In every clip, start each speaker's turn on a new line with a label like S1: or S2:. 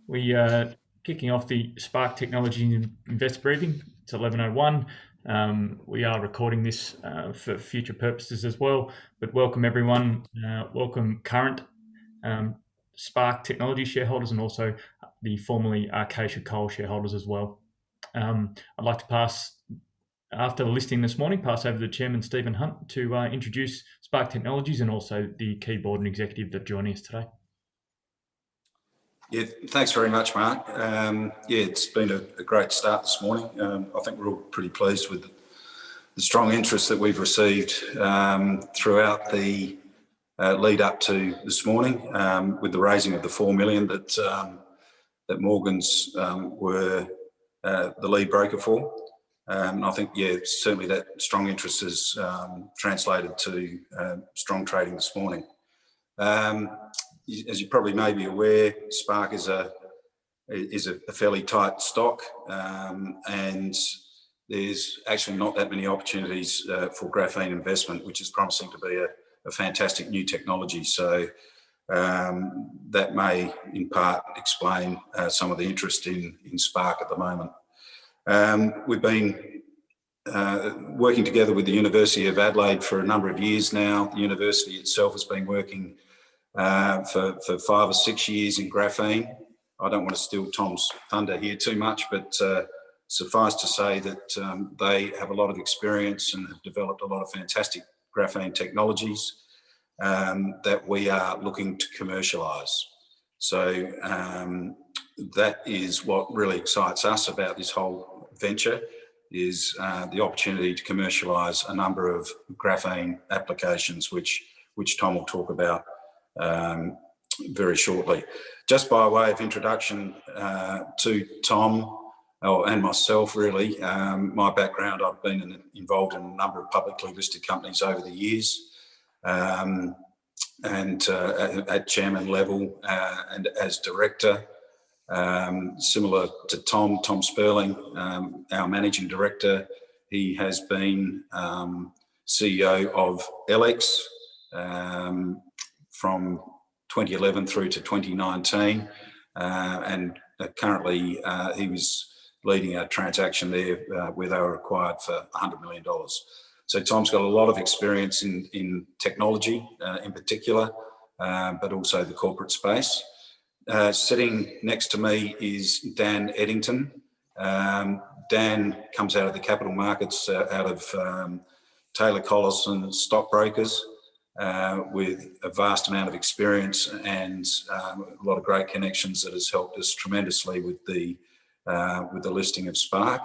S1: We are kicking off the Sparc Technologies investor briefing. It's 11:01. We are recording this for future purposes as well. But welcome everyone. Welcome current Sparc Technologies shareholders and also the formerly Acacia Coal shareholders as well. I'd like to pass, after the listing this morning, pass over to Chairman Stephen Hunt to introduce Sparc Technologies and also the key board and executive that are joining us today.
S2: Yeah, thanks very much, Mark. It's been a great start this morning. I think we're all pretty pleased with the strong interest that we've received throughout the lead up to this morning with the raising of the 4 million that Morgans were the lead broker for. I think, certainly that strong interest has translated to strong trading this morning. As you probably may be aware, Sparc is a fairly tight stock, and there's actually not that many opportunities for graphene investment, which is promising to be a fantastic new technology. So that may in part explain some of the interest in Sparc at the moment. We've been working together with the University of Adelaide for a number of years now. The university itself has been working for 5 or 6 years in graphene. I don't want to steal Tom's thunder here too much, but suffice to say that they have a lot of experience and have developed a lot of fantastic graphene technologies that we are looking to commercialise. So that is what really excites us about this whole venture, is the opportunity to commercialise a number of graphene applications, which Tom will talk about very shortly. Just by way of introduction to Tom and myself, really, my background, I've been involved in a number of publicly listed companies over the years, and at chairman level and as director. Similar to Tom Spurling, our managing director, he has been CEO of LX from 2011 through to 2019, and currently he was leading a transaction there where they were acquired for $100 million. So Tom's got a lot of experience in technology in particular, but also the corporate space. Sitting next to me is Dan Eddington. Dan comes out of the capital markets, out of Taylor Collison Stockbrokers, with a vast amount of experience and a lot of great connections that has helped us tremendously with the listing of Sparc.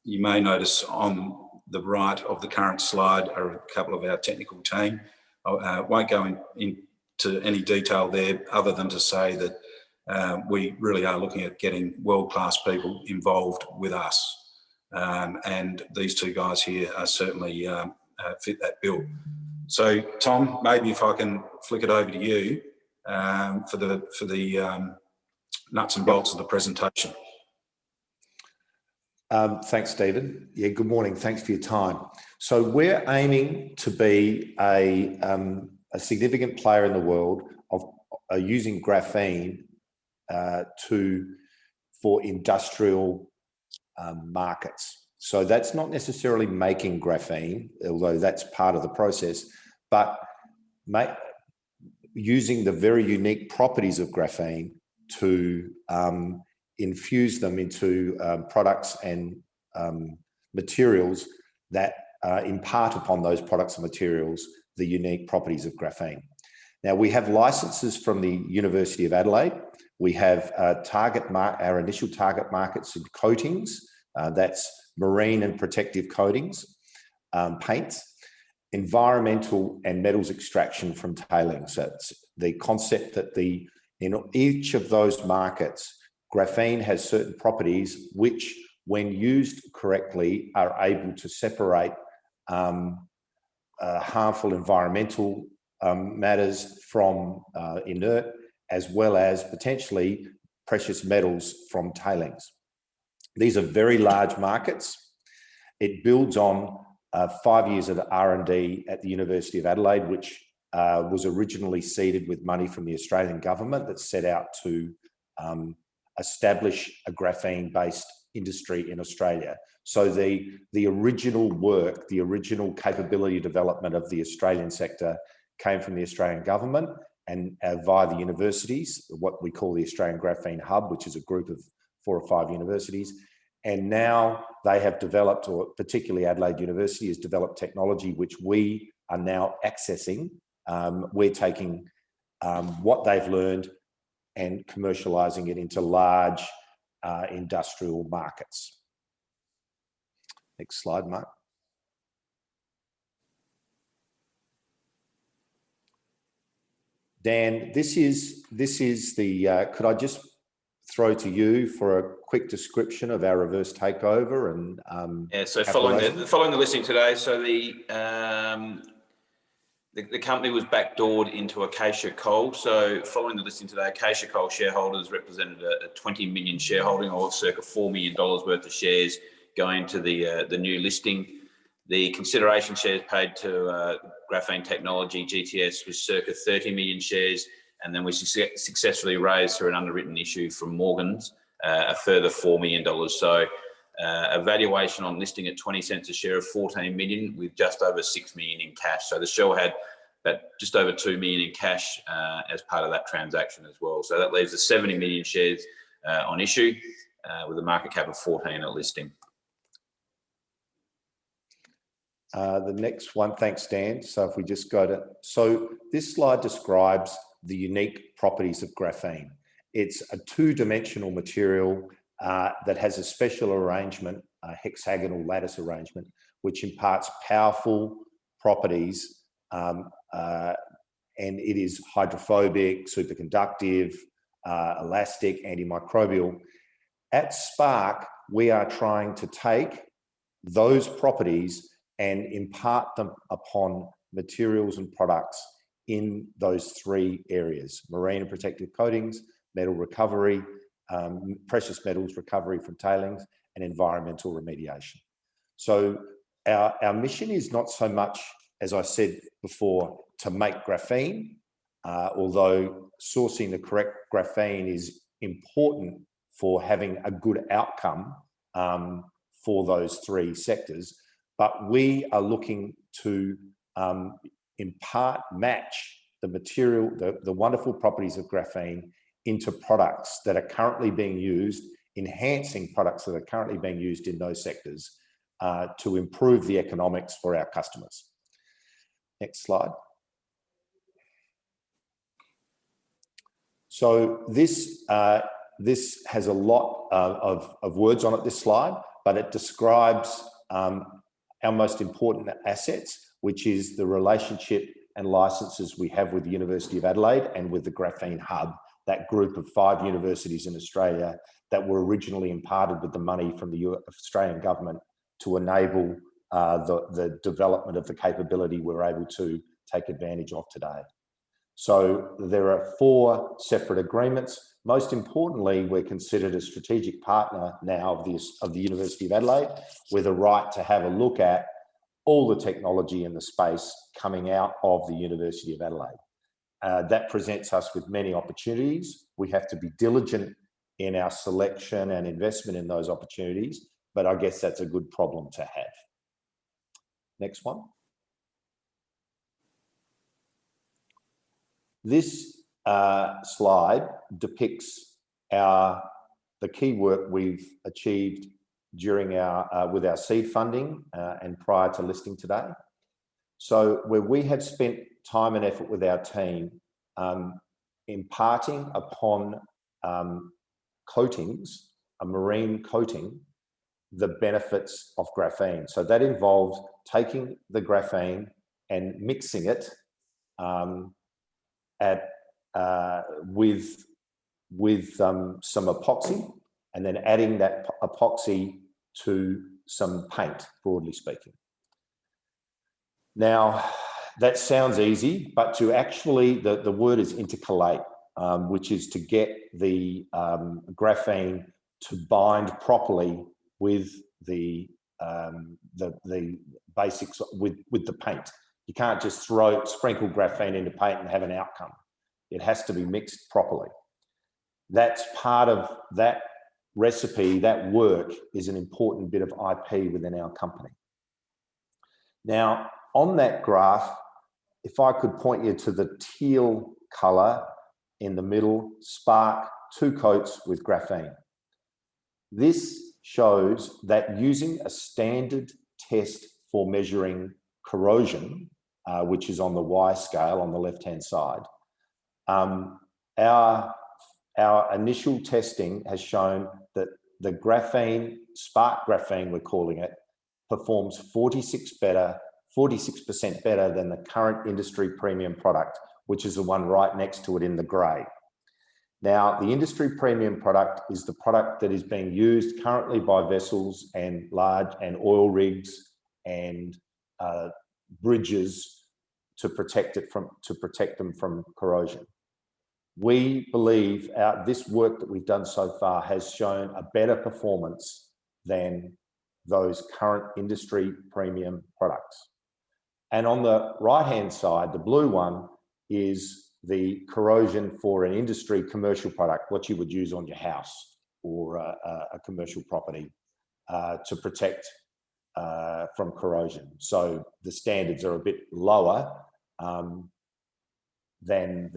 S2: You may notice on the right of the current slide are a couple of our technical team. I won't go into any detail there other than to say that we really are looking at getting world-class people involved with us. And these two guys here are certainly fit that bill. So Tom, maybe if I can flick it over to you for the nuts and bolts of the presentation.
S3: Thanks, Stephen. Yeah, good morning. Thanks for your time. So we're aiming to be a significant player in the world of using graphene for industrial markets. So that's not necessarily making graphene, although that's part of the process, but using the very unique properties of graphene to infuse them into products and materials that impart upon those products and materials the unique properties of graphene. Now, we have licenses from the University of Adelaide. We have our initial target markets in coatings, that's marine and protective coatings, paints, environmental and metals extraction from tailings. That's the concept that in each of those markets, graphene has certain properties which, when used correctly, are able to separate harmful environmental matters from inert, as well as potentially precious metals from tailings. These are very large markets. It builds on 5 years of R&D at the University of Adelaide, which was originally seeded with money from the Australian government that set out to establish a graphene-based industry in Australia. So the original work, the original capability development of the Australian sector came from the Australian government and via the universities, what we call the Australian Graphene Hub, which is a group of 4 or 5 universities. And now they have developed, or particularly Adelaide University has developed technology which we are now accessing. We're taking what they've learned and commercialising it into large industrial markets. Next slide, Mark. Dan, this is the, could I just throw to you for a quick description of our reverse takeover and
S2: yeah, so following the listing today, so the company was backdoored into Acacia Coal. So following the listing today, Acacia Coal shareholders represented a 20 million shareholding, or circa $4 million worth of shares going to the new listing. The consideration shares paid to Graphene Technology, GTS, was circa 30 million shares. And then we successfully raised through an underwritten issue from Morgans a further $4 million. So a valuation on listing at 20 cents a share of 14 million with just over 6 million in cash. So the shell had just over 2 million in cash as part of that transaction as well. So that leaves us 70 million shares on issue with a market cap of 14 at listing.
S3: The next one, thanks, Dan. So if we just go to, so this slide describes the unique properties of graphene. It's a 2-dimensional material that has a special arrangement, a hexagonal lattice arrangement, which imparts powerful properties, and it is hydrophobic, superconductive, elastic, antimicrobial. At Sparc, we are trying to take those properties and impart them upon materials and products in those 3 areas: marine and protective coatings, metal recovery, precious metals recovery from tailings, and environmental remediation. So our mission is not so much, as I said before, to make graphene, although sourcing the correct graphene is important for having a good outcome for those 3 sectors. But we are looking to match the material, the wonderful properties of graphene into products that are currently being used, enhancing products that are currently being used in those sectors to improve the economics for our customers. Next slide. So this has a lot of words on it, this slide, but it describes our most important assets, which is the relationship and licenses we have with the University of Adelaide and with the Graphene Hub, that group of 5 universities in Australia that were originally imparted with the money from the Australian government to enable the development of the capability we're able to take advantage of today. So there are 4 separate agreements. Most importantly, we're considered a strategic partner now of the University of Adelaide, with a right to have a look at all the technology in the space coming out of the University of Adelaide. That presents us with many opportunities. We have to be diligent in our selection and investment in those opportunities, but I guess that's a good problem to have. Next one. This slide depicts the key work we've achieved during with our seed funding and prior to listing today. So where we have spent time and effort with our team imparting upon coatings, a marine coating, the benefits of graphene. So that involves taking the graphene and mixing it with some epoxy, and then adding that epoxy to some paint, broadly speaking. Now, that sounds easy, but to actually, the word is intercalate, which is to get the graphene to bind properly with the basics, with the paint. You can't just sprinkle graphene into paint and have an outcome. It has to be mixed properly. That's part of that recipe. That work is an important bit of IP within our company. Now, on that graph, if I could point you to the teal color in the middle, Sparc 2 coats with graphene. This shows that using a standard test for measuring corrosion, which is on the Y scale on the left-hand side, our initial testing has shown that the graphene, Sparc graphene we're calling it, performs 46% better than the current industry premium product, which is the one right next to it in the grey. Now, the industry premium product is the product that is being used currently by vessels and large and oil rigs and bridges to protect them from corrosion. We believe this work that we've done so far has shown a better performance than those current industry premium products. And on the right-hand side, the blue one is the corrosion for an industry commercial product, what you would use on your house or a commercial property to protect from corrosion. So the standards are a bit lower than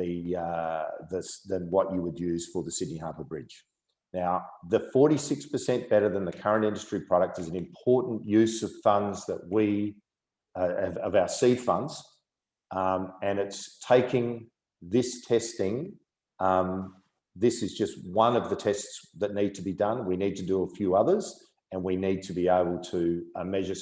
S3: what you would use for the Sydney Harbour Bridge. Now, the 46% better than the current industry product is an important use of funds that we, of our seed funds, and it's taking this testing. This is just one of the tests that need to be done. We need to do a few others, and we need to be able to measure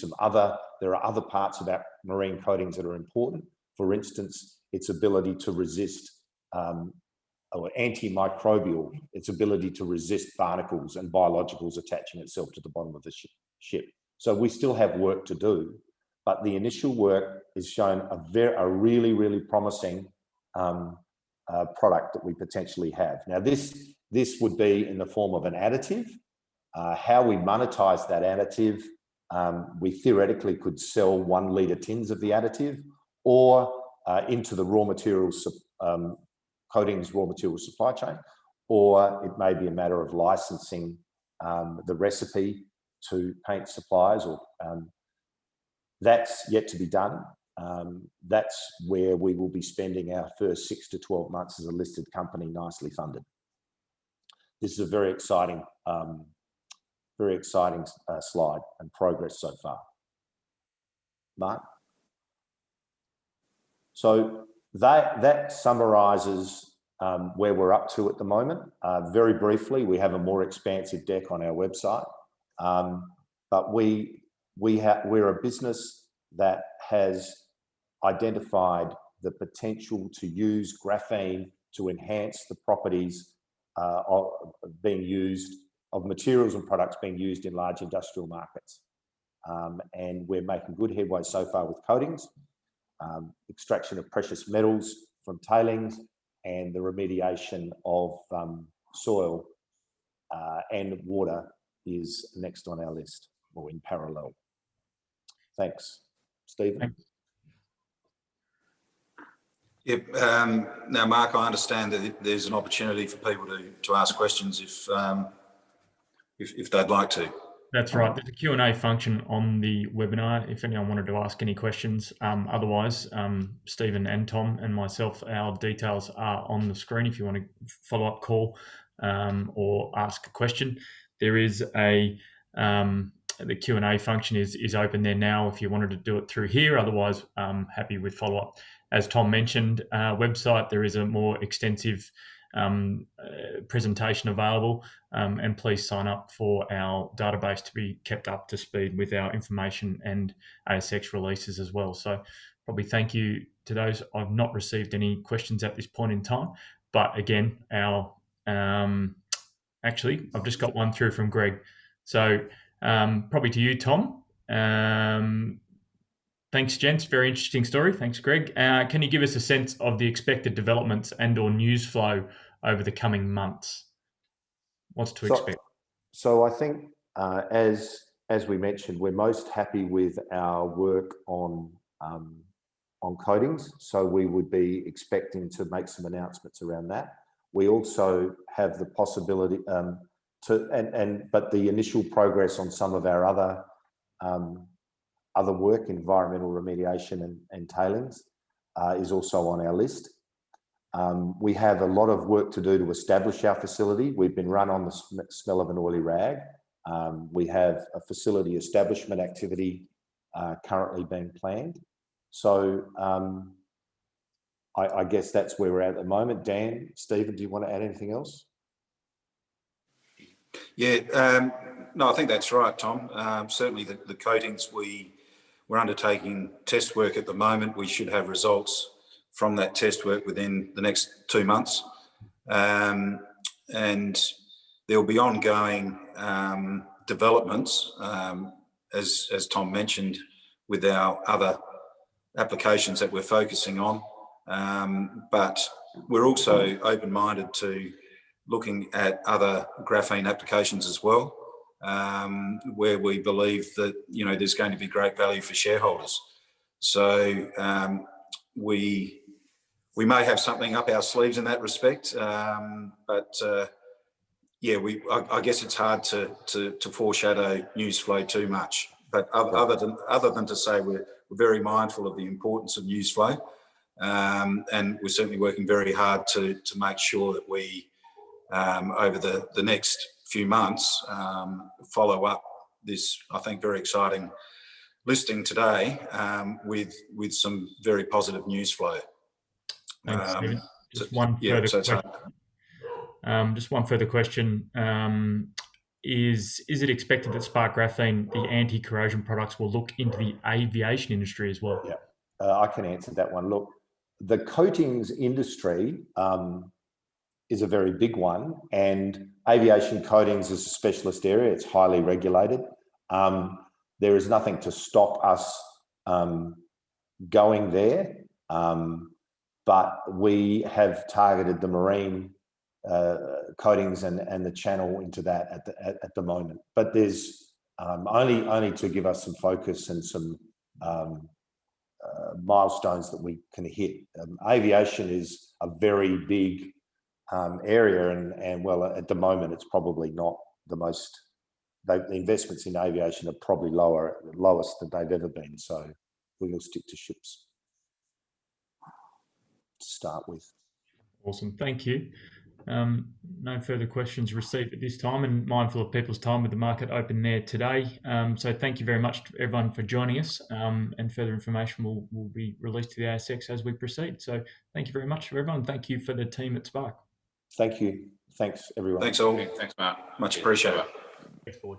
S3: there are other parts about marine coatings that are important. For instance, its ability to resist or antimicrobial, its ability to resist barnacles and biologicals attaching itself to the bottom of the ship. So we still have work to do, but the initial work has shown a really, really promising product that we potentially have. Now, this would be in the form of an additive. How we monetize that additive, we theoretically could sell 1 litre tins of the additive or into the raw materials, coatings raw material supply chain, or it may be a matter of licensing the recipe to paint suppliers, or that's yet to be done. That's where we will be spending our first 6 to 12 months as a listed company, nicely funded. This is a very exciting slide and progress so far. Mark? So that summarises where we're up to at the moment. Very briefly, we have a more expansive deck on our website, but we're a business that has identified the potential to use graphene to enhance the properties of materials and products being used in large industrial markets. And we're making good headway so far with coatings, extraction of precious metals from tailings, and the remediation of soil and water is next on our list, or in parallel. Thanks. Stephen?
S1: Thanks.
S2: Yep. Now, Mark, I understand that there's an opportunity for people to ask questions if they'd like to.
S1: That's right. There's a Q&A function on the webinar if anyone wanted to ask any questions. Otherwise, Stephen and Tom and myself, our details are on the screen if you want to follow up call or ask a question. There is the Q&A function is open there now if you wanted to do it through here. Otherwise, happy with follow-up. As Tom mentioned, website, there is a more extensive presentation available, and please sign up for our database to be kept up to speed with our information and ASX releases as well. So probably thank you to those. I've not received any questions at this point in time, but again, actually, I've just got one through from Greg. So probably to you, Tom. Thanks, gents. Very interesting story. Thanks, Greg. Can you give us a sense of the expected developments and/or news flow over the coming months? What's to expect?
S3: So I think, as we mentioned, we're most happy with our work on on coatings, so we would be expecting to make some announcements around that. We also have the possibility but the initial progress on some of our other work, environmental remediation and tailings, is also on our list. We have a lot of work to do to establish our facility. We've been run on the smell of an oily rag. We have a facility establishment activity currently being planned. So I guess that's where we're at the moment. Dan, Stephen, do you want to add anything else?
S2: Yeah, no, I think that's right, Tom. Certainly the coatings, we're undertaking test work at the moment. We should have results from that test work within the next 2 months. And there'll be ongoing developments, as Tom mentioned, with our other applications that we're focusing on. But we're also open-minded to looking at other graphene applications as well, where we believe that, there's going to be great value for shareholders. So we may have something up our sleeves in that respect, but yeah, I guess it's hard to foreshadow news flow too much. But other than to say we're very mindful of the importance of news flow, and we're certainly working very hard to make sure that we over the next few months follow up this, I think, very exciting listing today with some very positive news flow.
S1: Thanks, Stephen. Just one further question. Is it expected that Sparc Graphene, the anti-corrosion products, will look into the aviation industry as well?
S3: Yeah, I can answer that one. Look, the coatings industry is a very big one, and aviation coatings is a specialist area. It's highly regulated. There is nothing to stop us going there, but we have targeted the marine coatings and the channel into that at the moment. But there's only to give us some focus and some milestones that we can hit. Aviation is a very big area, and well, at the moment it's probably not the most. The investments in aviation are probably lowest that they've ever been. So we will stick to ships to start with.
S1: Awesome, thank you. No further questions received at this time, and mindful of people's time with the market open there today. So thank you very much to everyone for joining us, and further information will be released to the ASX as we proceed. So thank you very much for everyone. Thank you for the team at Sparc.
S3: Thank you. Thanks, everyone.
S2: Thanks all. Thanks, Mark. Much appreciated.
S1: Thanks, board.